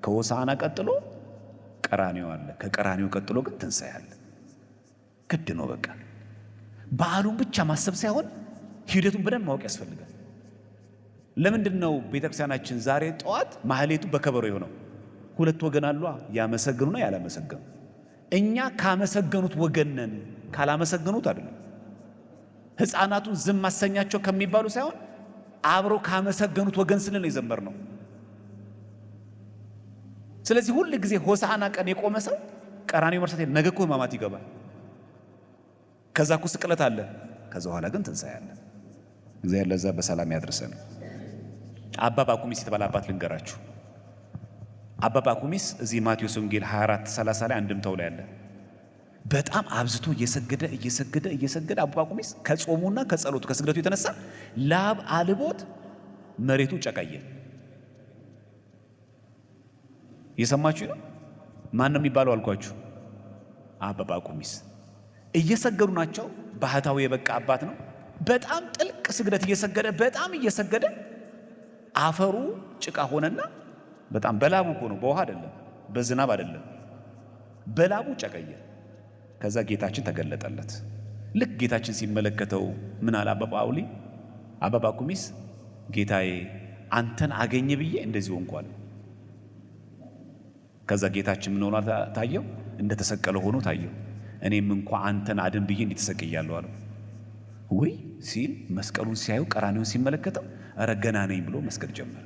ከሆሳዕና ቀጥሎ ቀራንዮ አለ። ከቀራንዮ ቀጥሎ ግን ትንሣኤ አለ። ግድ ነው በቃ። በዓሉን ብቻ ማሰብ ሳይሆን ሂደቱን በደንብ ማወቅ ያስፈልጋል። ለምንድነው ቤተክርስቲያናችን ዛሬ ጠዋት ማህሌቱ በከበሮ የሆነው? ሁለት ወገን አሉ፣ ያመሰግኑና ያላመሰገኑ። እኛ ካመሰገኑት ወገን ነን፣ ካላመሰገኑት አይደለም። ሕፃናቱን ዝም ማሰኛቸው ከሚባሉ ሳይሆን አብሮ ካመሰገኑት ወገን ስንል የዘመርነው። ስለዚህ ሁሉ ጊዜ ሆሳዕና ቀን የቆመ ሰው ቀራንዮ መርሳት ነገ እኮ ሕማማት ይገባል። ከዛ እኮ ስቅለት አለ። ከዛ በኋላ ግን ትንሣኤ አለ። እግዚአብሔር ለዛ በሰላም ያድርሰን። አባ ባኩሚስ የተባለ አባት ልንገራችሁ። አባ ባኩሚስ እዚህ ማቴዎስ ወንጌል 24:30 ላይ አንድምታው ላይ አለ። በጣም አብዝቶ እየሰገደ አባ ባኩሚስ ከጾሙና ከጸሎቱ ከስግደቱ የተነሳ ላብ አልቦት መሬቱ ጨቀየ። የሰማችሁ ነው። ማን ነው የሚባለው አልኳችሁ? አባ ባኩሚስ እየሰገዱ ናቸው። ባህታዊ የበቃ አባት ነው። በጣም ጥልቅ ስግደት እየሰገደ አፈሩ ጭቃ ሆነና በጣም በላቡ እኮ ነው፣ በውሃ አይደለም፣ በዝናብ አይደለም፣ በላቡ ጨቀየ። ከዛ ጌታችን ተገለጠለት። ልክ ጌታችን ሲመለከተው ምን አለ አባ ባኩሚስ ጌታዬ አንተን አገኘ ብዬ እንደዚህ ሆንኳል። ከዛ ጌታችን ምን ሆኖ ታየው? እንደተሰቀለ ሆኖ ታየው። እኔም እንኳ አንተን አድን ብዬ እንዲተሰቅያለሁ አለው። ወይ ሲል መስቀሉን ሲያዩ ቀራንዮን ሲመለከተው ኧረ ገና ነኝ ብሎ መስገድ ጀመረ።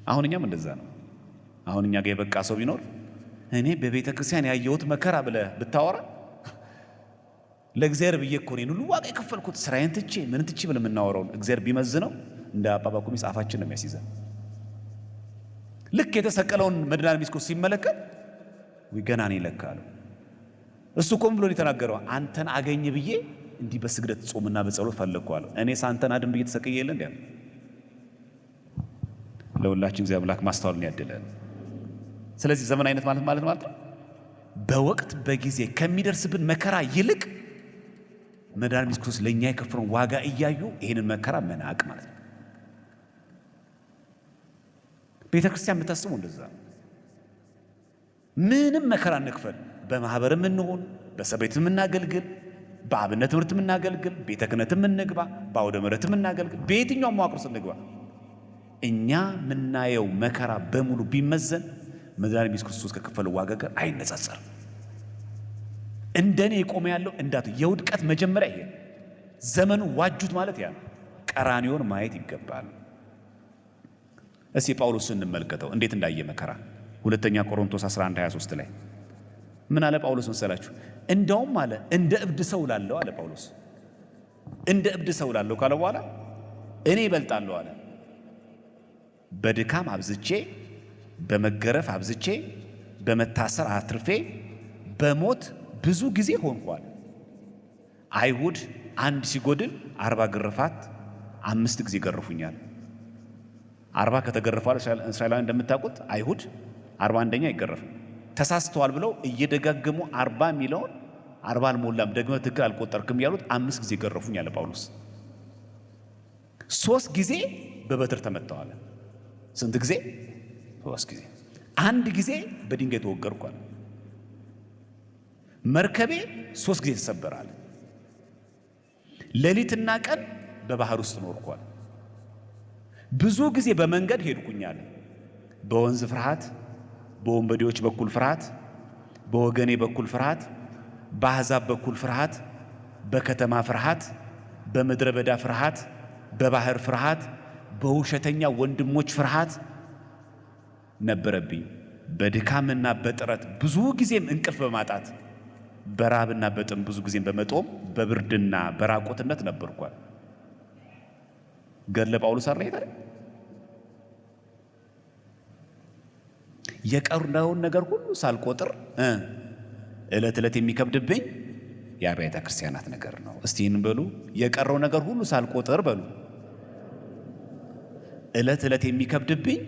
አሁን እኛም እንደዛ ነው። አሁን እኛ ጋር የበቃ ሰው ቢኖር እኔ በቤተ ክርስቲያን ያየሁት መከራ ብለህ ብታወራ ለእግዚአብሔር ብዬ እኮ ነው ሁሉ ዋጋ የከፈልኩት ስራዬን ትቼ ምን ትቼ ብለህ የምናወራውን እግዚአብሔር ቢመዝነው እንደ አባ ባኩሚስ አፋችን ነው የሚያስይዘን። ልክ የተሰቀለውን መድኃኒዓለም ክርስቶስ ሲመለከት ወይ ገና ነኝ ለካ አለው። እሱ ቆም ብሎ የተናገረው አንተን አገኘ ብዬ እንዲህ በስግደት ጾምና በጸሎት ፈለግኩ አለው። እኔ ሳንተን አድን ብዬ ተሰቅዬ የለ እንዴ? ለሁላችን እግዚአብሔር አምላክ ማስተዋልን ያድለን። ስለዚህ ዘመናዊነት ማለት ነው በወቅት በጊዜ ከሚደርስብን መከራ ይልቅ መድኃኒዓለም ክርስቶስ ለኛ የከፈለውን ዋጋ እያዩ ይሄንን መከራ መናቅ ማለት ነው። ቤተክርስቲያን የምታስበው እንደዛ ምንም መከራ እንክፈል፣ በማህበርም እንሆን፣ በሰቤትም እናገልግል፣ በአብነት ትምህርትም እናገልግል፣ ቤተ ክህነትም እንግባ፣ በአውደ ምሕረትም እናገልግል፣ በየትኛውም መዋቅር እንግባ፣ እኛ የምናየው መከራ በሙሉ ቢመዘን መድኃኒዓለም ክርስቶስ ከከፈለው ዋጋ ጋር አይነጻጸርም። እንደኔ የቆመ ያለው እንዳቱ የውድቀት መጀመሪያ ይሄ ዘመኑ ዋጁት ማለት ያ ነው። ቀራንዮን ማየት ይገባል። እስኪ ጳውሎስን እንመልከተው እንዴት እንዳየ መከራ። ሁለተኛ ቆሮንቶስ 11:23 ላይ ምን አለ ጳውሎስ መሰላችሁ? እንደውም አለ እንደ እብድ ሰው ላለው አለ ጳውሎስ። እንደ እብድ ሰው ላለው ካለ በኋላ እኔ ይበልጣለሁ አለ። በድካም አብዝቼ፣ በመገረፍ አብዝቼ፣ በመታሰር አትርፌ፣ በሞት ብዙ ጊዜ ሆንኳል። አይሁድ አንድ ሲጎድል 40 ግርፋት 5 ጊዜ ገርፉኛል። 40 ከተገረፈዋል እስራኤላውያን እንደምታውቁት አይሁድ 41ኛ አይገረፍም። ተሳስተዋል ብለው እየደጋገሙ 40 ሚሊዮን 40 አልሞላም ደግመ ትክክል አልቆጠርክም ያሉት 5 ጊዜ ገረፉኝ አለ ጳውሎስ። 3 ጊዜ በበትር ተመተዋል። ስንት ጊዜ? 3 ጊዜ። አንድ ጊዜ በድንጋይ ተወገርኳል። መርከቤ 3 ጊዜ ተሰበራል። ሌሊትና ቀን በባህር ውስጥ ኖርኳል። ብዙ ጊዜ በመንገድ ሄድኩኛል። በወንዝ ፍርሃት፣ በወንበዴዎች በኩል ፍርሃት፣ በወገኔ በኩል ፍርሃት፣ በአሕዛብ በኩል ፍርሃት፣ በከተማ ፍርሃት፣ በምድረ በዳ ፍርሃት፣ በባህር ፍርሃት፣ በውሸተኛ ወንድሞች ፍርሃት ነበረብኝ። በድካምና በጥረት ብዙ ጊዜም እንቅልፍ በማጣት በራብና በጥም ብዙ ጊዜም በመጦም በብርድና በራቆትነት ነበርኳል። ገድለ ጳውሎስ አረይታ የቀረውን ነገር ሁሉ ሳልቆጥር ዕለት ዕለት የሚከብድብኝ የአብያተ ክርስቲያናት ነገር ነው። እስቲ ይህን በሉ። የቀረው ነገር ሁሉ ሳልቆጥር በሉ። ዕለት ዕለት የሚከብድብኝ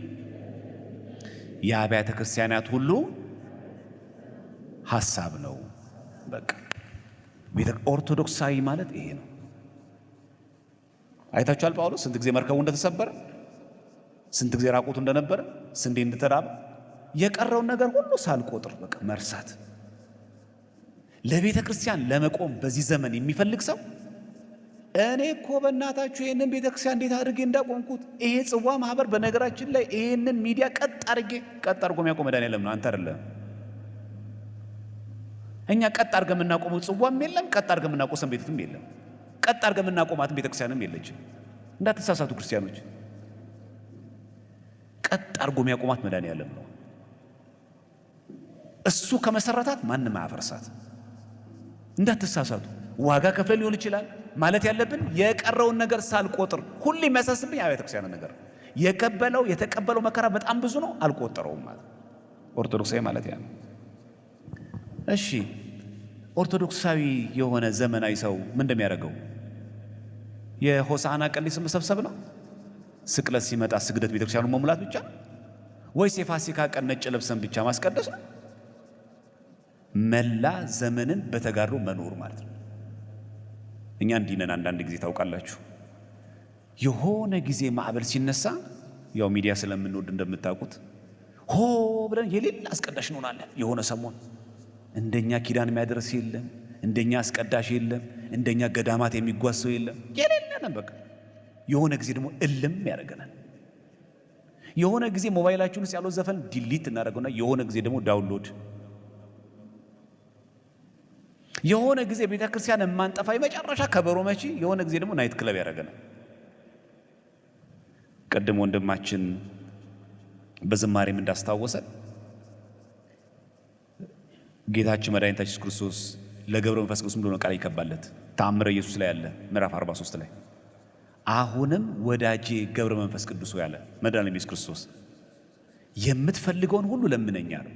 የአብያተ ክርስቲያናት ሁሉ ሐሳብ ነው። በቃ ቤተ ኦርቶዶክሳዊ ማለት ይሄ ነው። አይታችኋል ጳውሎስ ስንት ጊዜ መርከቡ እንደተሰበረ። ስንት ጊዜ ራቁቱ እንደነበረ፣ ስንዴ እንደተራበ፣ የቀረውን ነገር ሁሉ ሳልቆጥር በቃ መርሳት። ለቤተ ክርስቲያን ለመቆም በዚህ ዘመን የሚፈልግ ሰው እኔ እኮ በእናታችሁ ይህንን ቤተ ክርስቲያን እንዴት አድርጌ እንዳቆምኩት፣ ይሄ ጽዋ ማህበር በነገራችን ላይ ይህንን ሚዲያ ቀጥ አድርጎ የሚያቆም መድኃኒዓለም ነው፣ አንተ አይደለም። እኛ ቀጥ አድርገን የምናቆመው ጽዋም የለም፣ ቀጥ አድርገን የምናቆመው ቤትም የለም፣ ቀጥ አድርገን የምናቆማትም ቤተ ክርስቲያንም የለችም። እንዳትሳሳቱ ክርስቲያኖች፣ ቀጥ አድርጎ የሚያቆማት መድኃኒዓለም ነው። እሱ ከመሰረታት ማንም አያፈርሳት። እንዳትሳሳቱ። ዋጋ ከፍለን ሊሆን ይችላል ማለት ያለብን የቀረውን ነገር ሳልቆጥር። ሁሌ የሚያሳስብኝ አብያተ ክርስቲያን ነገር የተቀበለው መከራ በጣም ብዙ ነው፣ አልቆጠረውም ማለት ኦርቶዶክሳዊ ማለት ያ ነው። እሺ ኦርቶዶክሳዊ የሆነ ዘመናዊ ሰው ምን እንደሚያደርገው የሆሳዕና ቀን መሰብሰብ ነው? ስቅለት ሲመጣ ስግደት ቤተክርስቲያኑ መሙላት ብቻ ነው? ወይስ የፋሲካ ቀን ነጭ ለብሰን ብቻ ማስቀደስ ነው? መላ ዘመንን በተጋድሎ መኖር ማለት ነው። እኛ እንዲህ ነን። አንዳንድ ጊዜ ታውቃላችሁ፣ የሆነ ጊዜ ማዕበል ሲነሳ ያው ሚዲያ ስለምንወድ እንደምታውቁት ሆ ብለን የሌላ አስቀዳሽ እንሆናለን። የሆነ ሰሞን እንደኛ ኪዳን የሚያደርስ የለም፣ እንደኛ አስቀዳሽ የለም፣ እንደኛ ገዳማት የሚጓዝ ሰው የለም። የሌለንም በቃ የሆነ ጊዜ ደግሞ እልም ያደርገናል። የሆነ ጊዜ ሞባይላችን ውስጥ ያለው ዘፈን ዲሊት እናደርገውና የሆነ ጊዜ ደግሞ ዳውንሎድ፣ የሆነ ጊዜ ቤተ ክርስቲያን የማንጠፋ የመጨረሻ ከበሮ መቺ፣ የሆነ ጊዜ ደግሞ ናይት ክለብ ያደርገናል። ቀደም ወንድማችን በዝማሬም እንዳስታወሰን ጌታችን መድኃኒታችን ኢየሱስ ክርስቶስ ለገብረ መንፈስ ቅዱስ እንደሆነ ቃል ይከባለት ተአምረ ኢየሱስ ላይ ያለ ምዕራፍ 43 ላይ አሁንም ወዳጄ ገብረ መንፈስ ቅዱስ ያለ መድኃኒታችን ኢየሱስ ክርስቶስ የምትፈልገውን ሁሉ ለምነኝ አለው።